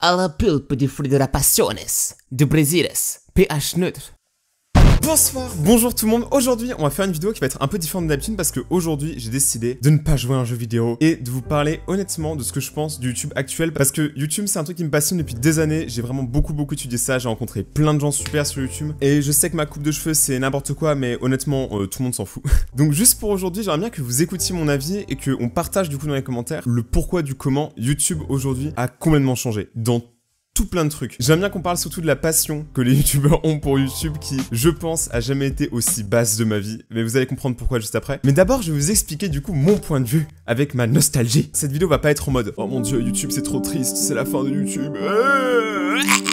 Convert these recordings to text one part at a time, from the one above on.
à la pulpe du fruit de la passiones, du Brasiles, pH neutre. Bonsoir, bonjour tout le monde. Aujourd'hui, on va faire une vidéo qui va être un peu différente d'habitude parce que aujourd'hui, j'ai décidé de ne pas jouer à un jeu vidéo et de vous parler honnêtement de ce que je pense du YouTube actuel parce que YouTube, c'est un truc qui me passionne depuis des années. J'ai vraiment beaucoup étudié ça. J'ai rencontré plein de gens super sur YouTube et je sais que ma coupe de cheveux, c'est n'importe quoi, mais honnêtement, tout le monde s'en fout. Donc juste pour aujourd'hui, j'aimerais bien que vous écoutiez mon avis et qu'on partage du coup dans les commentaires le pourquoi du comment YouTube aujourd'hui a complètement changé dans tout plein de trucs. J'aime bien qu'on parle surtout de la passion que les youtubeurs ont pour YouTube qui, je pense, a jamais été aussi basse de ma vie. Mais vous allez comprendre pourquoi juste après. Mais d'abord, je vais vous expliquer du coup mon point de vue avec ma nostalgie. Cette vidéo va pas être en mode « Oh mon dieu, YouTube c'est trop triste, c'est la fin de YouTube. »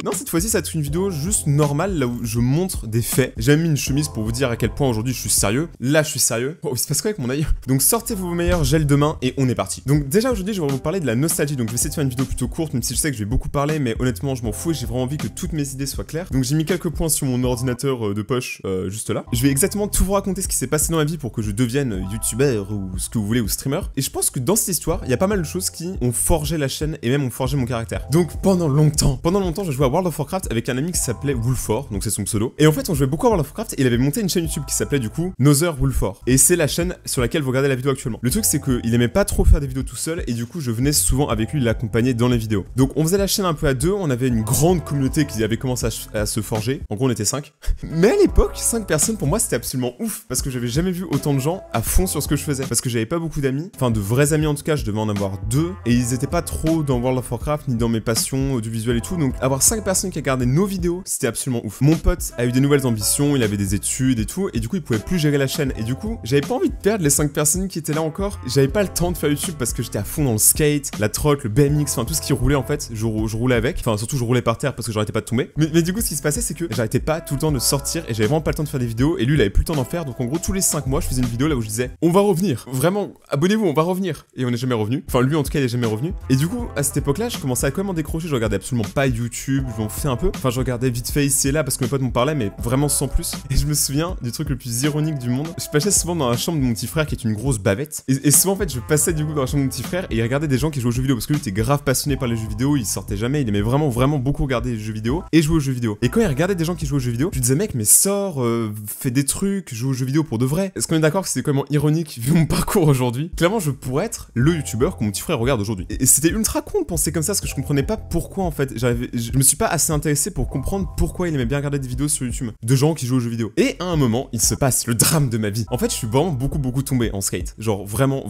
Non, cette fois-ci, ça va être une vidéo juste normale, là où je montre des faits. J'ai mis une chemise pour vous dire à quel point aujourd'hui je suis sérieux. Là, je suis sérieux. Oh, il se passe quoi avec mon œil? Donc sortez vos meilleurs gels de main et on est parti. Donc déjà aujourd'hui, je vais vous parler de la nostalgie. Donc je vais essayer de faire une vidéo plutôt courte, même si je sais que je vais beaucoup parler, mais honnêtement, je m'en fous et j'ai vraiment envie que toutes mes idées soient claires. Donc j'ai mis quelques points sur mon ordinateur de poche, juste là. Je vais exactement tout vous raconter ce qui s'est passé dans ma vie pour que je devienne youtubeur ou ce que vous voulez, ou streamer. Et je pense que dans cette histoire, il y a pas mal de choses qui ont forgé la chaîne et même ont forgé mon caractère. Donc pendant longtemps, je jouais à World of Warcraft avec un ami qui s'appelait Wolfor, donc c'est son pseudo. Et en fait, on jouait beaucoup à World of Warcraft et il avait monté une chaîne YouTube qui s'appelait du coup Nother Wolfor. Et c'est la chaîne sur laquelle vous regardez la vidéo actuellement. Le truc, c'est qu'il aimait pas trop faire des vidéos tout seul et du coup, je venais souvent avec lui l'accompagner dans les vidéos. Donc on faisait la chaîne un peu à deux, on avait une grande communauté qui avait commencé à se forger. En gros, on était 5. Mais à l'époque, 5 personnes pour moi, c'était absolument ouf parce que j'avais jamais vu autant de gens à fond sur ce que je faisais. Parce que j'avais pas beaucoup d'amis, enfin de vrais amis en tout cas, je devais en avoir 2 et ils étaient pas trop dans World of Warcraft ni dans mes passions audiovisuelles et tout. Donc avoir 5 personnes qui regardaient nos vidéos, c'était absolument ouf. Mon pote a eu des nouvelles ambitions, il avait des études et tout, et du coup il pouvait plus gérer la chaîne. Et du coup, j'avais pas envie de perdre les 5 personnes qui étaient là encore. J'avais pas le temps de faire YouTube parce que j'étais à fond dans le skate, la trotte, le BMX, enfin tout ce qui roulait en fait, je roulais avec. Enfin surtout je roulais par terre parce que j'arrêtais pas de tomber. Mais du coup ce qui se passait c'est que j'arrêtais pas tout le temps de sortir et j'avais vraiment pas le temps de faire des vidéos et lui il avait plus le temps d'en faire. Donc en gros tous les 5 mois je faisais une vidéo là où je disais on va revenir, vraiment abonnez-vous, on va revenir. Et on n'est jamais revenu. Enfin lui en tout cas il est jamais revenu. Et du coup à cette époque là je commençais à quand même en décrocher, je regardais absolument pas YouTube, je m'en foutais un peu. Enfin je regardais vite fait ici et là parce que mes potes m'en parlaient mais vraiment sans plus. Et je me souviens du truc le plus ironique du monde. Je passais souvent dans la chambre de mon petit frère qui est une grosse bavette. Et souvent en fait je passais du coup dans la chambre de mon petit frère et il regardait des gens qui jouaient aux jeux vidéo parce que lui était grave passionné par les jeux vidéo, il sortait jamais, il aimait vraiment beaucoup regarder les jeux vidéo et jouer aux jeux vidéo. Et quand il regardait des gens qui jouaient aux jeux vidéo, je lui disais mec mais sors, fais des trucs, joue aux jeux vidéo pour de vrai. Est-ce qu'on est d'accord que c'était quand même ironique vu mon parcours aujourd'hui? Clairement je pourrais être le youtubeur que mon petit frère regarde aujourd'hui. Et c'était ultra con de penser comme ça parce que je comprenais pas pourquoi en fait. Je me suis pas assez intéressé pour comprendre pourquoi il aimait bien regarder des vidéos sur YouTube de gens qui jouent aux jeux vidéo. Et à un moment, il se passe le drame de ma vie. En fait, je suis vraiment beaucoup tombé en skate. Genre vraiment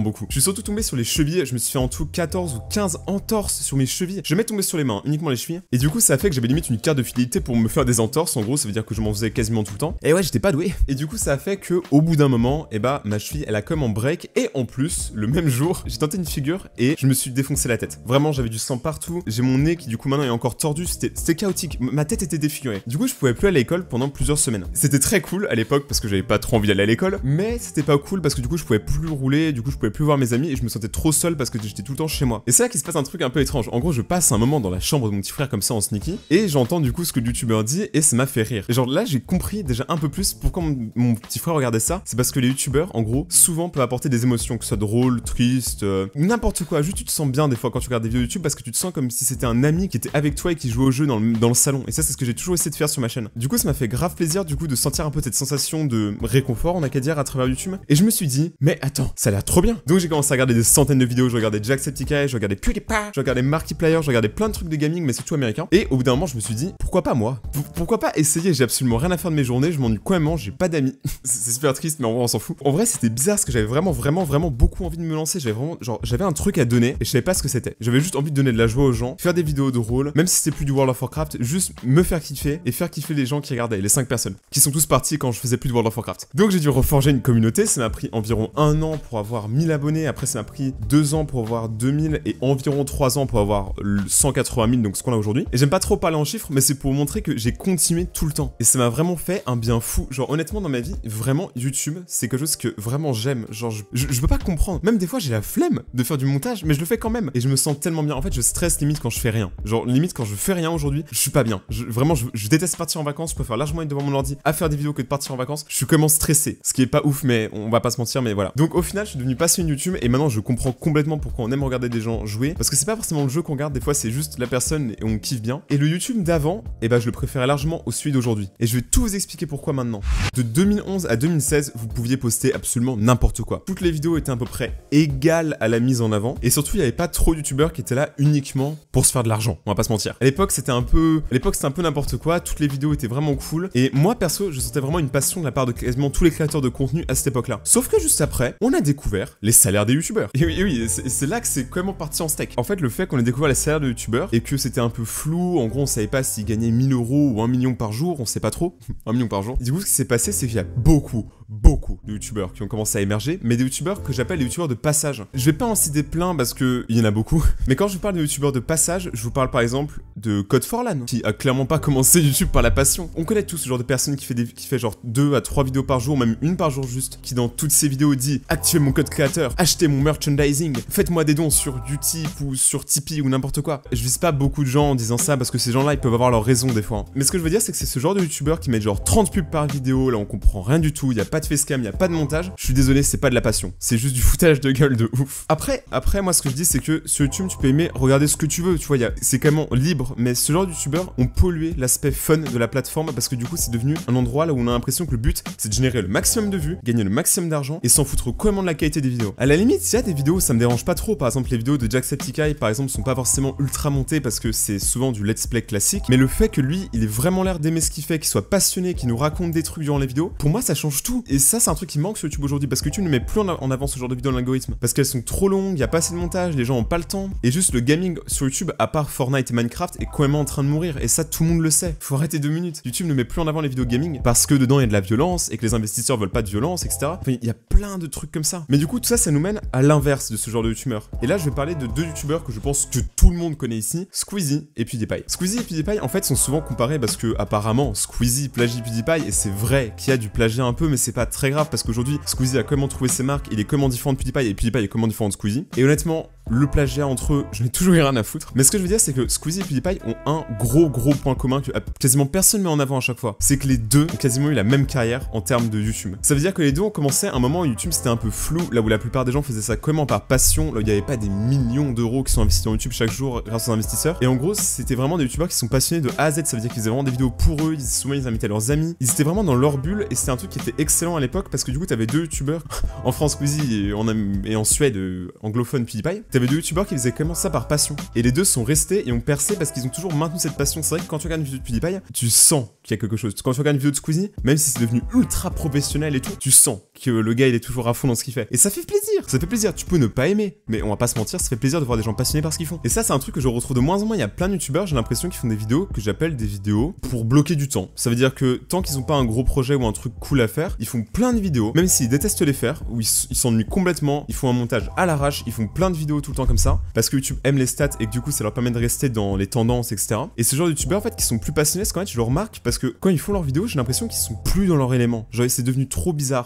beaucoup. Je suis surtout tombé sur les chevilles. Je me suis fait en tout 14 ou 15 entorses sur mes chevilles. Je m'ai tombé sur les mains, uniquement les chevilles. Et du coup, ça a fait que j'avais limite une carte de fidélité pour me faire des entorses. En gros, ça veut dire que je m'en faisais quasiment tout le temps. Et ouais, j'étais pas doué. Et du coup, ça a fait que au bout d'un moment, et bah ma cheville, elle a comme en break. Et en plus, le même jour, j'ai tenté une figure et je me suis défoncé la tête. Vraiment, j'avais du sang partout. J'ai mon nez qui du coup maintenant est encore tordu. C'était chaotique. Ma tête était défigurée. Du coup, je pouvais plus aller à l'école pendant plusieurs semaines. C'était très cool à l'époque parce que j'avais pas trop envie d'aller à l'école, mais c'était pas cool parce que du coup, je pouvais plus rouler, du coup, je pouvais plus voir mes amis et je me sentais trop seul parce que j'étais tout le temps chez moi. Et c'est là qu'il se passe un truc un peu étrange. En gros, je passe un moment dans la chambre de mon petit frère comme ça en sneaky et j'entends du coup ce que le youtubeur dit et ça m'a fait rire. Et genre là, j'ai compris déjà un peu plus pourquoi mon petit frère regardait ça. C'est parce que les youtubeurs, en gros, souvent peuvent apporter des émotions, que ce soit drôle, triste, n'importe quoi. Juste tu te sens bien des fois quand tu regardes des vidéos YouTube parce que tu te sens comme si c'était un ami qui était avec toi et qui jouait au jeu dans le salon. Et ça, c'est ce que j'ai toujours essayé de faire sur ma chaîne. Du coup, ça m'a fait grave plaisir du coup de sentir un peu cette sensation de réconfort, on a qu'à dire, à travers YouTube. Et je me suis dit, mais attends, ça a l'air trop bien. Donc j'ai commencé à regarder des centaines de vidéos, je regardais Jacksepticeye, je regardais PewDiePie, je regardais Markiplier, je regardais plein de trucs de gaming, mais surtout américains. Et au bout d'un moment, je me suis dit, pourquoi pas moi? Pourquoi pas essayer? J'ai absolument rien à faire de mes journées, je m'ennuie complètement, j'ai pas d'amis. C'est super triste, mais en vrai, on s'en fout. En vrai, c'était bizarre parce que j'avais vraiment beaucoup envie de me lancer. J'avais un truc à donner et je savais pas ce que c'était. J'avais juste envie de donner de la joie aux gens, faire des vidéos de rôle, même si c'était plus du World of Warcraft, juste me faire kiffer et faire kiffer les gens qui regardaient, les 5 personnes, qui sont tous partis quand je faisais plus de World of Warcraft. Donc j'ai dû reforger une communauté, ça m'a pris environ 1 an pour avoir 1000 abonnés, après ça m'a pris 2 ans pour avoir 2000 et environ 3 ans pour avoir 180 000, donc ce qu'on a aujourd'hui. Et j'aime pas trop parler en chiffres, mais c'est pour vous montrer que j'ai continué tout le temps. Et ça m'a vraiment fait un bien fou. Genre honnêtement dans ma vie, vraiment YouTube, c'est quelque chose que vraiment j'aime. Genre je peux pas comprendre. Même des fois j'ai la flemme de faire du montage, mais je le fais quand même. Et je me sens tellement bien. En fait je stresse limite quand je fais rien. Genre limite quand je fais rien aujourd'hui, je suis pas bien. Vraiment je déteste partir en vacances, je préfère largement être devant mon ordi à faire des vidéos que de partir en vacances. Je suis comment stressé. Ce qui est pas ouf, mais on va pas se mentir, mais voilà. Donc au final je suis devenu passionné YouTube et maintenant je comprends complètement pourquoi on aime regarder des gens jouer. Parce que c'est pas forcément le jeu qu'on regarde, des fois c'est juste la personne et on kiffe bien. Et le YouTube d'avant, eh ben je le préférais largement au celui d'aujourd'hui. Et je vais tout vous expliquer pourquoi maintenant. De 2011 à 2016, vous pouviez poster absolument n'importe quoi. Toutes les vidéos étaient à peu près égales à la mise en avant. Et surtout, il n'y avait pas trop de youtubeurs qui étaient là uniquement pour se faire de l'argent. On va pas se mentir. À l'époque, c'était un peu n'importe quoi. Toutes les vidéos étaient vraiment cool. Et moi, perso, je sentais vraiment une passion de la part de quasiment tous les créateurs de contenu à cette époque-là. Sauf que juste après, on a découvert les salaires des youtubeurs. Et oui, c'est là que c'est vraiment parti en steak. En fait, le fait qu'on ait découvert les salaires de youtubeurs et que c'était un peu flou, en gros, on savait pas s'ils gagnaient 1000 € ou 1 million par jour, on sait pas trop. 1 million par jour. Du coup, ce qui s'est passé, c'est qu'il y a beaucoup de youtubeurs qui ont commencé à émerger, mais des youtubeurs que j'appelle les youtubeurs de passage. Je vais pas en citer plein parce que il y en a beaucoup, mais quand je vous parle de youtubeurs de passage, je vous parle par exemple de Code4LAN, qui a clairement pas commencé YouTube par la passion. On connaît tous ce genre de personne qui fait genre 2 à 3 vidéos par jour, même une par jour juste, qui dans toutes ses vidéos dit activez mon code créateur, achetez mon merchandising, faites-moi des dons sur Utip ou sur Tipeee ou n'importe quoi. Je vise pas beaucoup de gens en disant ça parce que ces gens-là ils peuvent avoir leur raison des fois. Mais ce que je veux dire c'est que c'est ce genre de youtubeurs qui mettent genre 30 pubs par vidéo, là on comprend rien du tout, il y a pas de facecam, il y a pas de montage. Je suis désolé, c'est pas de la passion, c'est juste du foutage de gueule de ouf. Après moi ce que je dis c'est que sur YouTube tu peux aimer regarder ce que tu veux, tu vois, c'est carrément libre, mais ce genre de youtubeurs ont pollué l'aspect fun de la plateforme parce que du coup c'est devenu un endroit là où on a l'impression que le but c'est de générer le maximum de vues, gagner le maximum d'argent et s'en foutre complètement de la qualité des vidéos. À la limite, s'il y a des vidéos, ça me dérange pas trop, par exemple les vidéos de Jacksepticeye par exemple sont pas forcément ultra montées parce que c'est souvent du let's play classique, mais le fait que lui il ait vraiment l'air d'aimer ce qu'il fait, qu'il soit passionné, qu'il nous raconte des trucs durant les vidéos, pour moi ça change tout. Et ça c'est un truc qui manque sur YouTube aujourd'hui parce que YouTube ne met plus en avant ce genre de vidéos dans l'algorithme parce qu'elles sont trop longues, il y a pas assez de montage, les gens ont pas le temps et juste le gaming sur YouTube à part Fortnite et Minecraft est quand même en train de mourir et ça tout le monde le sait. Faut arrêter 2 minutes. YouTube ne met plus en avant les vidéos gaming parce que dedans il y a de la violence et que les investisseurs veulent pas de violence, etc. Enfin, il y a plein de trucs comme ça. Mais du coup tout ça ça nous mène à l'inverse de ce genre de youtubeurs. Et là je vais parler de 2 youtubeurs que je pense que tout le monde connaît ici, Squeezie et PewDiePie. Squeezie et PewDiePie en fait sont souvent comparés parce que apparemment Squeezie plagie PewDiePie et c'est vrai qu'il y a du plagiat un peu mais c'est pas très grave parce qu'aujourd'hui Squeezie a comment trouvé ses marques, il est comment différent de PewDiePie et PewDiePie est comment différent de Squeezie. Et honnêtement le plagiat entre eux, je n'ai toujours rien à foutre. Mais ce que je veux dire, c'est que Squeezie et PewDiePie ont un gros point commun que quasiment personne met en avant à chaque fois. C'est que les deux ont quasiment eu la même carrière en termes de YouTube. Ça veut dire que les deux ont commencé à un moment où YouTube c'était un peu flou, là où la plupart des gens faisaient ça comment par passion, là où il n'y avait pas des millions d'euros qui sont investis dans YouTube chaque jour grâce aux investisseurs. Et en gros, c'était vraiment des youtubeurs qui sont passionnés de A à Z, ça veut dire qu'ils faisaient vraiment des vidéos pour eux, souvent ils invitaient leurs amis, ils étaient vraiment dans leur bulle et c'était un truc qui était excellent à l'époque parce que du coup t'avais 2 youtubeurs, en France Squeezie et en Suède anglophone PewDiePie, t'avais 2 youtubeurs qui faisaient comment ça par passion. Et les deux sont restés et ont percé parce qu'ils ont toujours maintenu cette passion. C'est vrai que quand tu regardes une vidéo de PewDiePie, tu sens qu'il y a quelque chose. Quand tu regardes une vidéo de Squeezie, même si c'est devenu ultra professionnel et tout, tu sens que le gars il est toujours à fond dans ce qu'il fait. Et ça fait plaisir, ça fait plaisir. Tu peux ne pas aimer, mais on va pas se mentir, ça fait plaisir de voir des gens passionnés par ce qu'ils font. Et ça c'est un truc que je retrouve de moins en moins. Il y a plein de youtubeurs, j'ai l'impression qu'ils font des vidéos que j'appelle des vidéos pour bloquer du temps. Ça veut dire que tant qu'ils ont pas un gros projet ou un truc cool à faire, ils font plein de vidéos, même s'ils détestent les faire, ou ils s'ennuient complètement, ils font un montage à l'arrache, ils font plein de vidéos tout le temps comme ça, parce que YouTube aime les stats et que du coup ça leur permet de rester dans les tendances, etc. Et ce genre de youtubeurs en fait qui sont plus passionnés, c'est quand même je le remarque parce que quand ils font leurs vidéos, j'ai l'impression qu'ils sont plus dans leur élément. Genre c'est devenu trop bizarre.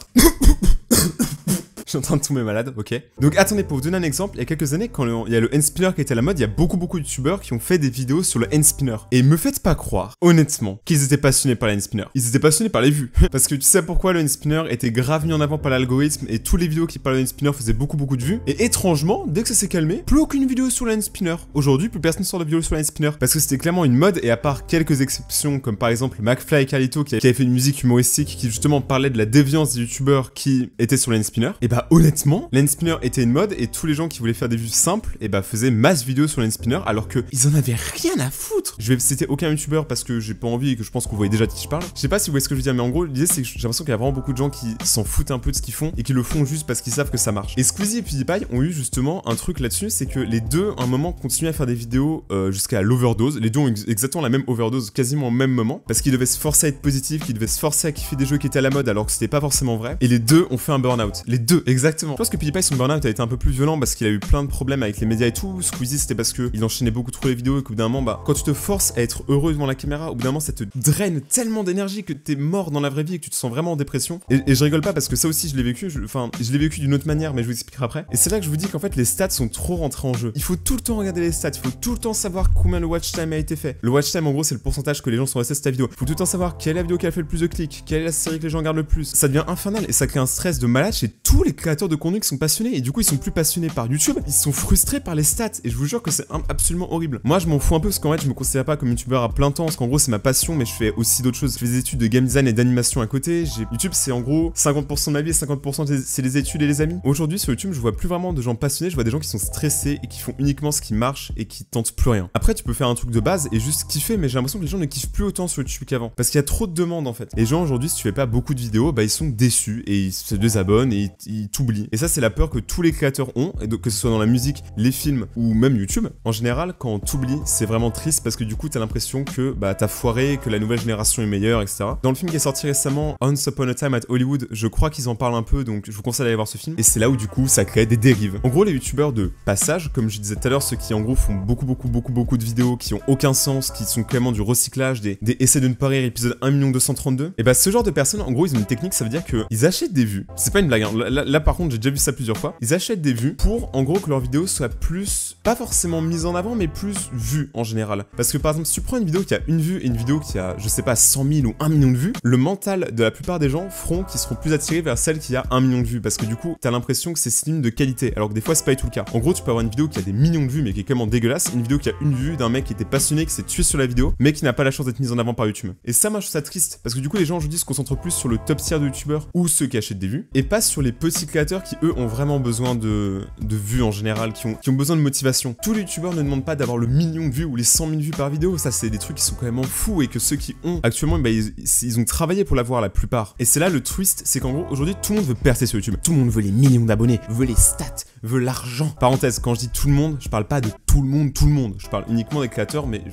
Je suis en train de tomber malade, ok. Donc attendez, pour vous donner un exemple, il y a quelques années, quand il y a le hand-spinner qui était à la mode, il y a beaucoup de youtubeurs qui ont fait des vidéos sur le hand-spinner. Et me faites pas croire, honnêtement, qu'ils étaient passionnés par le hand-spinner. Ils étaient passionnés par les vues. Parce que tu sais pourquoi le hand-spinner était grave mis en avant par l'algorithme et tous les vidéos qui parlaient de hand-spinner faisaient beaucoup de vues. Et étrangement, dès que ça s'est calmé, plus aucune vidéo sur le hand-spinner. Aujourd'hui, plus personne sort de vidéo sur le hand-spinner. Parce que c'était clairement une mode et à part quelques exceptions, comme par exemple McFly et Carlito qui avait fait une musique humoristique qui justement parlait de la déviance des youtubeurs qui étaient sur le hand-spinner, et bah honnêtement, l'handspinner était une mode et tous les gens qui voulaient faire des vues simples et bah faisaient masse vidéo sur l'handspinner alors que ils en avaient rien à foutre. Je vais citer aucun youtubeur parce que j'ai pas envie et que je pense que vous voyez déjà de qui je parle. Je sais pas si vous voyez ce que je veux dire, mais en gros l'idée c'est que j'ai l'impression qu'il y a vraiment beaucoup de gens qui s'en foutent un peu de ce qu'ils font et qui le font juste parce qu'ils savent que ça marche. Et Squeezie et PewDiePie ont eu justement un truc là-dessus, c'est que les deux à un moment continuaient à faire des vidéos jusqu'à l'overdose. Les deux ont exactement la même overdose quasiment au même moment parce qu'ils devaient se forcer à être positifs, qu'ils devaient se forcer à kiffer des jeux qui étaient à la mode alors que c'était pas forcément vrai. Et les deux ont fait un burn-out. Les deux, exactement. Je pense que PewDiePie, son burn-out a été un peu plus violent parce qu'il a eu plein de problèmes avec les médias et tout. Squeezie, c'était parce qu'il enchaînait beaucoup trop les vidéos et qu'au bout d'un moment, bah, quand tu te forces à être heureux devant la caméra, au bout d'un moment, ça te draine tellement d'énergie que t'es mort dans la vraie vie et que tu te sens vraiment en dépression. Et je rigole pas parce que ça aussi, je l'ai vécu. Je l'ai vécu d'une autre manière, mais je vous expliquerai après. Et c'est là que je vous dis qu'en fait, les stats sont trop rentrés en jeu. Il faut tout le temps regarder les stats. Il faut tout le temps savoir combien le watch time a été fait. Le watch time, en gros, c'est le pourcentage que les gens sont restés sur ta vidéo. Il faut tout le temps savoir quelle est la vidéo qui a fait le plus de clics, quelle est la série que les gens regardent le plus. Ça devient infernal et ça crée un stress de malade chez tous les créateurs de contenu qui sont passionnés et du coup ils sont plus passionnés par YouTube, ils sont frustrés par les stats et je vous jure que c'est absolument horrible. Moi je m'en fous un peu parce qu'en fait je me considère pas comme youtubeur à plein temps parce qu'en gros c'est ma passion mais je fais aussi d'autres choses. Je fais des études de game design et d'animation à côté. YouTube c'est en gros 50% de ma vie et 50% c'est les études et les amis. Aujourd'hui sur YouTube je vois plus vraiment de gens passionnés, je vois des gens qui sont stressés et qui font uniquement ce qui marche et qui tentent plus rien. Après tu peux faire un truc de base et juste kiffer mais j'ai l'impression que les gens ne kiffent plus autant sur YouTube qu'avant parce qu'il y a trop de demandes en fait. Les gens aujourd'hui si tu fais pas beaucoup de vidéos bah ils sont déçus et ils se désabonnent et ils t'oublient. Et ça c'est la peur que tous les créateurs ont, et donc, que ce soit dans la musique, les films ou même YouTube. En général quand on t'oublie c'est vraiment triste parce que du coup t'as l'impression que bah t'as foiré, que la nouvelle génération est meilleure, etc. Dans le film qui est sorti récemment, Once Upon a Time at Hollywood, je crois qu'ils en parlent un peu donc je vous conseille d'aller voir ce film. Et c'est là où du coup ça crée des dérives. En gros les youtubeurs de passage, comme je disais tout à l'heure, ceux qui en gros font beaucoup de vidéos qui ont aucun sens, qui sont clairement du recyclage, des essais de ne pas rire, épisode 1 232, et bah ce genre de personnes en gros ils ont une technique, ça veut dire qu'ils achètent des vues. C'est pas une blague, hein. Là par contre j'ai déjà vu ça plusieurs fois. Ils achètent des vues pour en gros que leur vidéo soit plus, pas forcément mise en avant mais plus vue en général. Parce que par exemple si tu prends une vidéo qui a une vue et une vidéo qui a je sais pas 100 000 ou 1 million de vues, le mental de la plupart des gens feront qu'ils seront plus attirés vers celle qui a 1 million de vues parce que du coup t'as l'impression que c'est synonyme de qualité alors que des fois c'est pas du tout le cas. En gros tu peux avoir une vidéo qui a des millions de vues mais qui est quand même dégueulasse, une vidéo qui a une vue d'un mec qui était passionné, qui s'est tué sur la vidéo mais qui n'a pas la chance d'être mise en avant par YouTube. Et ça moi je trouve ça triste parce que du coup les gens aujourd'hui se concentrent plus sur le top tier de youtubeurs ou ceux qui achètent des vues et pas sur les petits créateurs qui eux ont vraiment besoin de vues en général, qui ont besoin de motivation. Tous les youtubeurs ne demandent pas d'avoir le million de vues ou les 100 000 vues par vidéo, ça c'est des trucs qui sont quand même fous et que ceux qui ont actuellement bah, ils ont travaillé pour l'avoir la plupart. Et c'est là le twist, c'est qu'en gros aujourd'hui tout le monde veut percer sur YouTube, tout le monde veut les millions d'abonnés, veut les stats, veut l'argent. Parenthèse, quand je dis tout le monde, je parle pas de tout le monde, je parle uniquement des créateurs mais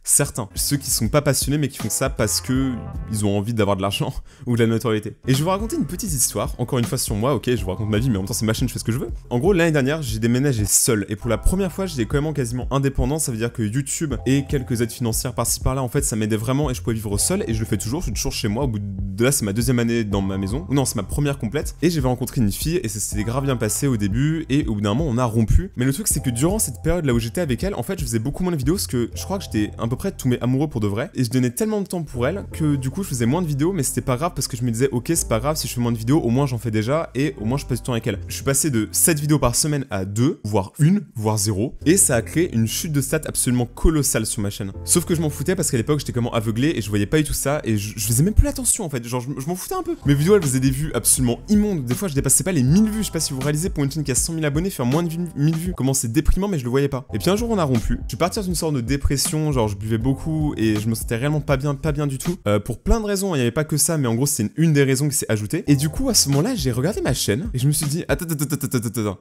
certains, ceux qui sont pas passionnés mais qui font ça parce que ils ont envie d'avoir de l'argent ou de la notoriété. Et je vais vous raconter une petite histoire, encore une fois sur moi, ok, je vous raconte ma vie mais en même temps c'est ma chaîne, je fais ce que je veux. En gros l'année dernière j'ai déménagé seul et pour la première fois j'étais quand même quasiment indépendant, ça veut dire que YouTube et quelques aides financières par-ci par-là en fait ça m'aidait vraiment et je pouvais vivre seul et je le fais toujours, je suis toujours chez moi, au bout de là c'est ma deuxième année dans ma maison, ou non c'est ma première complète et j'avais rencontré une fille et ça s'était grave bien passé au début et au bout d'un moment on a rompu. Mais le truc c'est que durant cette période là où j'étais avec elle, en fait je faisais beaucoup moins de vidéos parce que je crois que j'étais à peu près tombé amoureux pour de vrai et je donnais tellement de temps pour elle que du coup je faisais moins de vidéos mais c'était pas grave parce que je me disais ok c'est pas grave si je fais moins de vidéos au moins j'en fais déjà et au moins je passe du temps avec elle. Je suis passé de 7 vidéos par semaine à 2, voire 1, voire 0 et ça a créé une chute de stats absolument colossale sur ma chaîne. Sauf que je m'en foutais parce qu'à l'époque j'étais comment aveuglé et je voyais pas du tout ça et je faisais même plus l'attention en fait, genre je m'en foutais un peu. Mes vidéos elles faisaient des vues absolument immondes, des fois je dépassais pas les 1000 vues, je sais pas si vous réalisez pour une chaîne qui a 100 000 abonnés faire moins de 1000 vues, comment c'est déprimant mais je le voyais pas. Et puis un jour on a rompu, je suis parti dans une sorte de dépression, genre je buvais beaucoup et je me sentais réellement pas bien du tout, pour plein de raisons, il y avait pas que ça mais en gros c'est une des raisons qui s'est ajoutée. Et du coup à ce moment là j'ai regardé ma chaîne et je me suis dit attends,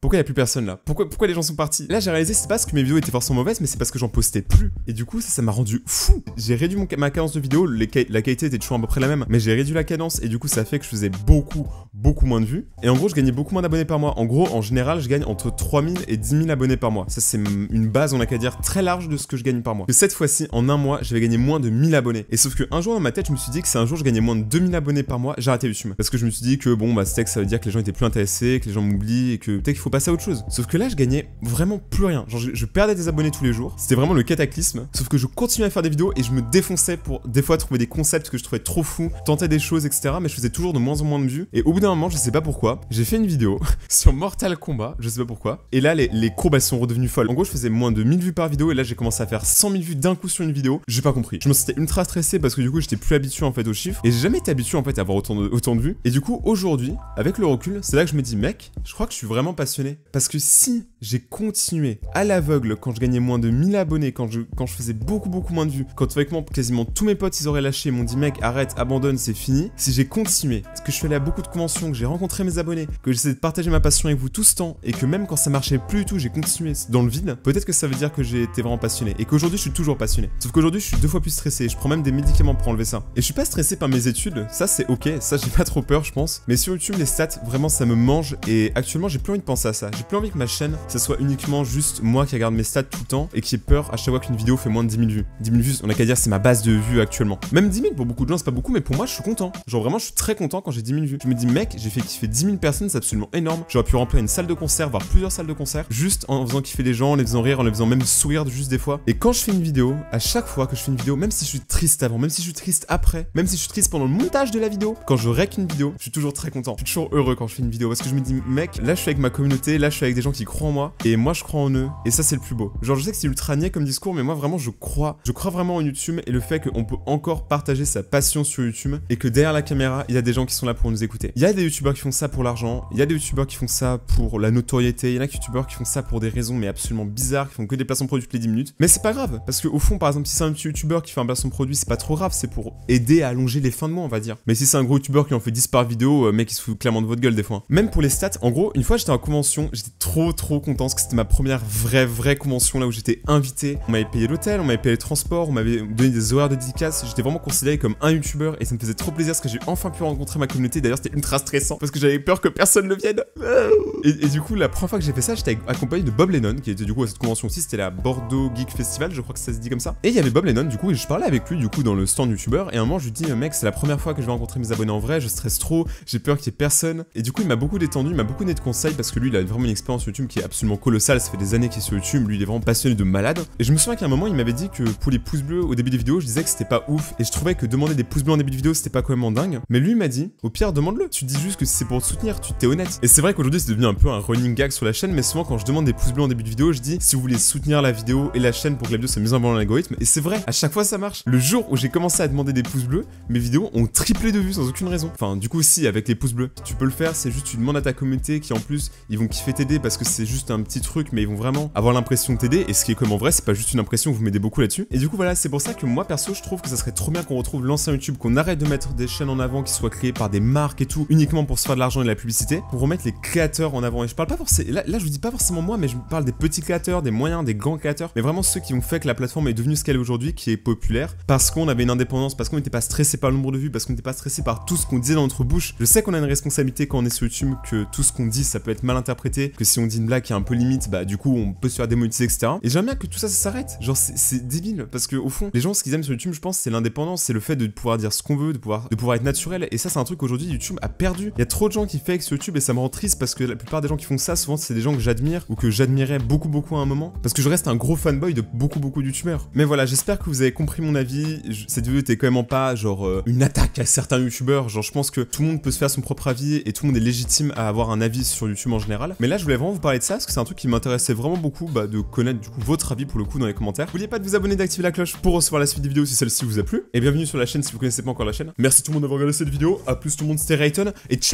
pourquoi il y a plus personne là, pourquoi les gens sont partis. Là j'ai réalisé c'est pas parce que mes vidéos étaient forcément mauvaises mais c'est parce que j'en postais plus et du coup ça m'a rendu fou. J'ai réduit ma cadence de vidéo, la qualité était toujours à peu près la même mais j'ai réduit la cadence et du coup ça fait que je faisais beaucoup moins de vues et en gros je gagnais beaucoup moins d'abonnés par mois. En gros en général je gagne entre 3000 et 10 000 abonnés par mois, ça c'est une base on a qu'à dire très large de ce que je gagne par mois. Que cette fois-ci en un mois j'avais gagné moins de 1000 abonnés et sauf que un jour dans ma tête je me suis dit que si un jour je gagnais moins de 2000 abonnés par mois j'ai arrêté YouTube parce que je me suis dit que bon bah c'était que ça veut dire que les gens étaient plus intéressés, que les gens m'oublient et que peut-être qu'il faut passer à autre chose. Sauf que là je gagnais vraiment plus rien, genre je perdais des abonnés tous les jours, c'était vraiment le cataclysme. Sauf que je continuais à faire des vidéos et je me défonçais pour des fois trouver des concepts que je trouvais trop fous, tenter des choses etc mais je faisais toujours de moins en moins de vues et au bout d'un moment je sais pas pourquoi j'ai fait une vidéo sur Mortal Kombat, je sais pas pourquoi et là les courbes elles sont redevenues folles. En gros je faisais moins de 1000 vues par vidéo et là j'ai commencé à faire 100 000 vues d'un coup sur une vidéo, j'ai pas compris, je me sentais ultra stressé parce que du coup j'étais plus habitué en fait aux chiffres et j'ai jamais été habitué en fait à avoir autant de vues et du coup aujourd'hui avec le recul c'est là que je me dis mec je crois que je suis vraiment passionné parce que si j'ai continué à l'aveugle quand je gagnais moins de 1000 abonnés, quand je faisais beaucoup moins de vues, quand avec moi quasiment tous mes potes ils auraient lâché, m'ont dit mec arrête, abandonne, c'est fini, si j'ai continué, parce que je suis allé à beaucoup de conventions, que j'ai rencontré mes abonnés, que j'essaie de partager ma passion avec vous tout ce temps et que même quand ça marchait plus du tout j'ai continué dans le vide, peut-être que ça veut dire que j'ai été vraiment passionné et qu'aujourd'hui je suis toujours passionné. Sauf qu'aujourd'hui je suis 2 fois plus stressé, je prends même des médicaments pour enlever ça. Et je suis pas stressé par mes études, ça c'est ok, ça j'ai pas trop peur je pense, mais sur YouTube les stats vraiment ça me mange et actuellement j'ai plus envie de penser à ça, j'ai plus envie que ma chaîne ça soit uniquement juste moi qui regarde mes stats tout le temps et qui ait peur à chaque fois qu'une vidéo fait moins de 10 000 vues. 10 000 vues on a qu'à dire c'est ma base de vues actuellement, même 10 000 pour beaucoup de gens c'est pas beaucoup mais pour moi je suis content, genre vraiment je suis très content quand j'ai 10 000 vues. Je me dis mec j'ai fait kiffer 10 000 personnes, c'est absolument énorme, j'aurais pu remplir une salle de concert, voire plusieurs salles de concert juste en faisant kiffer les gens, en les faisant rire, en les faisant même sourire juste des fois. Et quand je fais une vidéo à chaque fois que je fais une vidéo, même si je suis triste avant, même si je suis triste après, même si je suis triste pendant le montage de la vidéo, quand je rec une vidéo, je suis toujours très content. Je suis toujours heureux quand je fais une vidéo parce que je me dis, mec, là je suis avec ma communauté, là je suis avec des gens qui croient en moi et moi je crois en eux et ça c'est le plus beau. Genre je sais que c'est ultra niais comme discours, mais moi vraiment je crois vraiment en YouTube et le fait qu'on peut encore partager sa passion sur YouTube et que derrière la caméra, il y a des gens qui sont là pour nous écouter. Il y a des youtubeurs qui font ça pour l'argent, il y a des youtubeurs qui font ça pour la notoriété, il y en a qui youtubeurs qui font ça pour des raisons mais absolument bizarres, qui font que des placements de produits toutes les 10 minutes. Mais c'est pas grave, parce qu'au fond, par exemple, si c'est un petit youtubeur qui fait un placement de produit, c'est pas trop grave, c'est pour aider à allonger les fins de mois, on va dire. Mais si c'est un gros youtubeur qui en fait 10 par vidéo, mec, il se fout clairement de votre gueule des fois. Même pour les stats, en gros, une fois j'étais en convention, j'étais trop content parce que c'était ma première vraie convention là où j'étais invité. On m'avait payé l'hôtel, on m'avait payé le transport, on m'avait donné des horaires de dédicace. J'étais vraiment considéré comme un youtubeur et ça me faisait trop plaisir parce que j'ai enfin pu rencontrer ma communauté. D'ailleurs, c'était ultra stressant parce que j'avais peur que personne ne vienne. Et du coup, la première fois que j'ai fait ça, j'étais accompagné de Bob Lennon qui était du coup à cette convention aussi. C'était la Bordeaux Geek Festival, je crois que ça se dit comme ça. Et il y avait Bob Lennon du coup et je parlais avec lui du coup dans le stand youtubeur et à un moment je lui dis mec, c'est la première fois que je vais rencontrer mes abonnés en vrai, je stresse trop, j'ai peur qu'il y ait personne. Et du coup, il m'a beaucoup détendu, il m'a beaucoup donné de conseils parce que lui, il a vraiment une expérience YouTube qui est absolument colossale. Ça fait des années qu'il est sur YouTube, lui, il est vraiment passionné de malade. Et je me souviens qu'à un moment, il m'avait dit que pour les pouces bleus au début des vidéos, je disais que c'était pas ouf et je trouvais que demander des pouces bleus en début de vidéo, c'était pas complètement dingue. Mais lui, il m'a dit, au pire, demande-le. Tu dis juste que si c'est pour te soutenir, tu t'es honnête. Et c'est vrai qu'aujourd'hui, c'est devenu un peu un running gag sur la chaîne, mais souvent quand je demande des pouces bleus en début de vidéo, je dis si vous voulez soutenir la vidéo et la chaîne pour que la vidéo soit mise en avant dans l'algorithme. Et c'est vrai, à chaque fois ça marche. Le jour où j'ai commencé à demander des pouces bleus, mes vidéos ont triplé de vues sans aucune raison. Enfin, du coup, si, avec les pouces bleus, tu peux le faire, c'est juste tu demandes à ta communauté qui en plus, ils vont kiffer t'aider parce que c'est juste un petit truc, mais ils vont vraiment avoir l'impression de t'aider. Et ce qui est comme en vrai, c'est pas juste une impression, vous m'aidez beaucoup là-dessus. Et du coup, voilà, c'est pour ça que moi perso, je trouve que ça serait trop bien qu'on retrouve l'ancien YouTube, qu'on arrête de mettre des chaînes en avant qui soient créées par des marques et tout, uniquement pour se faire de l'argent et de la publicité, pour remettre les créateurs en avant. Et je parle pas forcément, là je vous dis pas forcément moi, mais je parle des petits créateurs, des moyens, des grands créateurs, mais vraiment ceux qui ont fait que la plateforme est devenue ce qu'elle est aujourd'hui, qui est populaire, parce qu'on avait une indépendance, parce qu'on n'était pas stressé par le nombre de vues, parce qu'on n'était pas stressé par tout ce qu'on disait dans notre bouche. Je sais qu'on a une responsabilité quand on est sur YouTube, que tout ce qu'on dit, ça peut être mal interprété, que si on dit une blague qui est un peu limite, bah du coup on peut se faire démonétiser, etc. Et j'aime bien que tout ça s'arrête. Genre c'est débile, parce que au fond, les gens ce qu'ils aiment sur YouTube, je pense, c'est l'indépendance, c'est le fait de pouvoir dire ce qu'on veut, de pouvoir être naturel. Et ça, c'est un truc qu'aujourd'hui YouTube a perdu. Il y a trop de gens qui fake sur YouTube et ça me rend triste parce que la plupart des gens qui font ça, souvent c'est des gens que j'admire ou que j'admirais beaucoup à un moment, parce que je reste un gros fanboy de beaucoup de youtubeurs. Mais voilà, j'espère que vous avez compris mon avis. Cette vidéo était quand même pas genre une attaque à certains youtubeurs. Genre je pense que tout le monde peut se faire son propre avis et tout le monde est légitime à avoir un avis sur YouTube en général. Mais là, je voulais vraiment vous parler de ça parce que c'est un truc qui m'intéressait vraiment beaucoup, de connaître du coup votre avis pour le coup dans les commentaires. N'oubliez pas de vous abonner, d'activer la cloche pour recevoir la suite des vidéos si celle-ci vous a plu. Et bienvenue sur la chaîne si vous connaissez pas encore la chaîne. Merci tout le monde d'avoir regardé cette vidéo. A plus tout le monde, c'était Rayton et ciao.